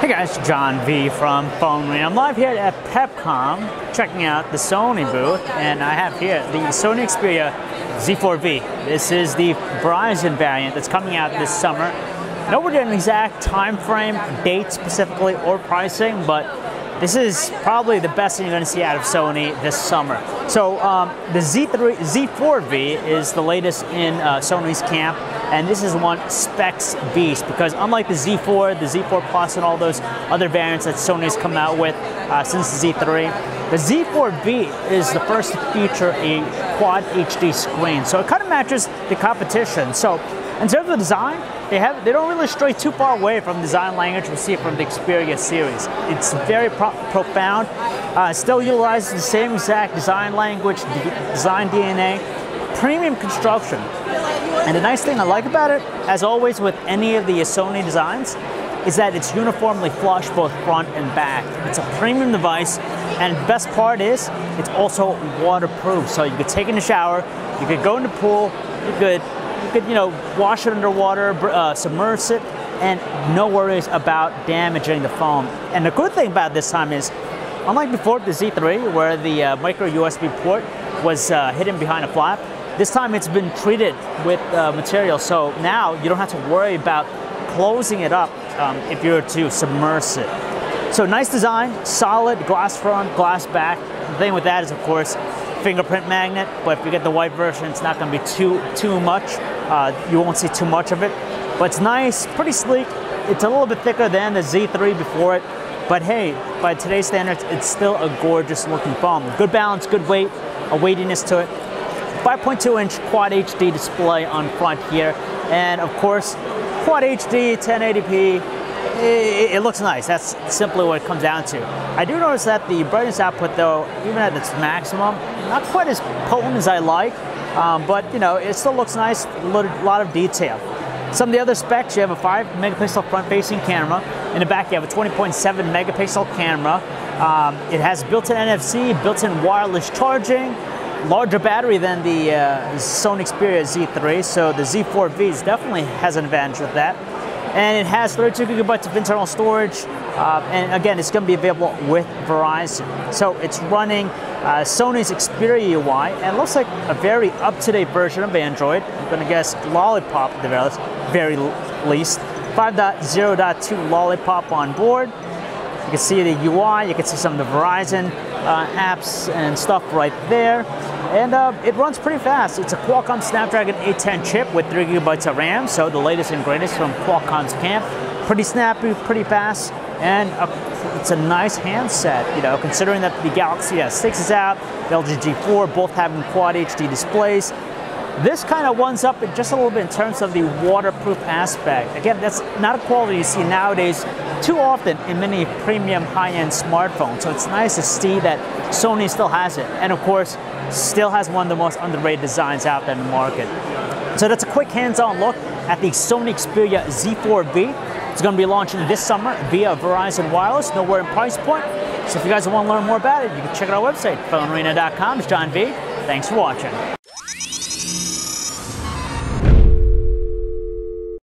Hey guys, John V from PhoneArena. I'm live here at PepCom checking out the Sony booth, and I have here the Sony Xperia Z4v. This is the Verizon variant that's coming out this summer. Nobody an exact time frame, date specifically, or pricing, but this is probably the best thing you're going to see out of Sony this summer. So the Z4v is the latest in Sony's camp, and this is one specs beast because unlike the Z4, the Z4 Plus, and all those other variants that Sony's come out with since the Z3, the Z4v is the first to feature a quad HD screen. So it kind of matches the competition. So in terms of design, they don't really stray too far away from design language we see from the Xperia series. It's very profound. Still utilizes the same exact design language, design DNA, premium construction. And the nice thing I like about it, as always with any of the Sony designs, is that it's uniformly flush both front and back. It's a premium device, and the best part is it's also waterproof. So you could take it in the shower, you could go in the pool, you could wash it underwater, submerge it, and no worries about damaging the phone. And the good thing about this time is, unlike before the Z3, where the micro USB port was hidden behind a flap, this time it's been treated with material, so now you don't have to worry about closing it up if you were to submerge it. So nice design, solid glass front, glass back. The thing with that is, of course, fingerprint magnet, but if you get the white version, it's not going to be too much. You won't see too much of it, but it's nice, pretty sleek. It's a little bit thicker than the Z3 before it, but hey, by today's standards, it's still a gorgeous looking phone. Good balance, good weight, a weightiness to it. 5.2-inch Quad HD display on front here, and of course, Quad HD, 1080p, it looks nice. That's simply what it comes down to. I do notice that the brightness output, though, even at its maximum, not quite as potent as I like, but it still looks nice, a lot of detail. Some of the other specs, you have a 5-megapixel front-facing camera. In the back, you have a 20.7-megapixel camera. It has built-in NFC, built-in wireless charging, larger battery than the Sony Xperia Z3, so the Z4v definitely has an advantage with that. And it has 32 gigabytes of internal storage, and again, it's going to be available with Verizon. So it's running Sony's Xperia UI, and it looks like a very up-to-date version of Android. I'm going to guess Lollipop at the very least. 5.0.2 Lollipop on board. You can see the UI, you can see some of the Verizon apps and stuff right there. And it runs pretty fast. It's a Qualcomm Snapdragon 810 chip with 3 gigabytes of RAM, so the latest and greatest from Qualcomm's camp. Pretty snappy, pretty fast, and it's a nice handset, considering that the Galaxy S6 is out, the LG G4, both having Quad HD displays. This kind of ones up it just a little bit in terms of the waterproof aspect. Again, that's not a quality you see nowadays too often in many premium high-end smartphones. So it's nice to see that Sony still has it. And of course, still has one of the most underrated designs out there in the market. So that's a quick hands-on look at the Sony Xperia Z4v. It's going to be launching this summer via Verizon Wireless, nowhere in price point. So if you guys want to learn more about it, you can check out our website, PhoneArena.com. It's John V. Thanks for watching.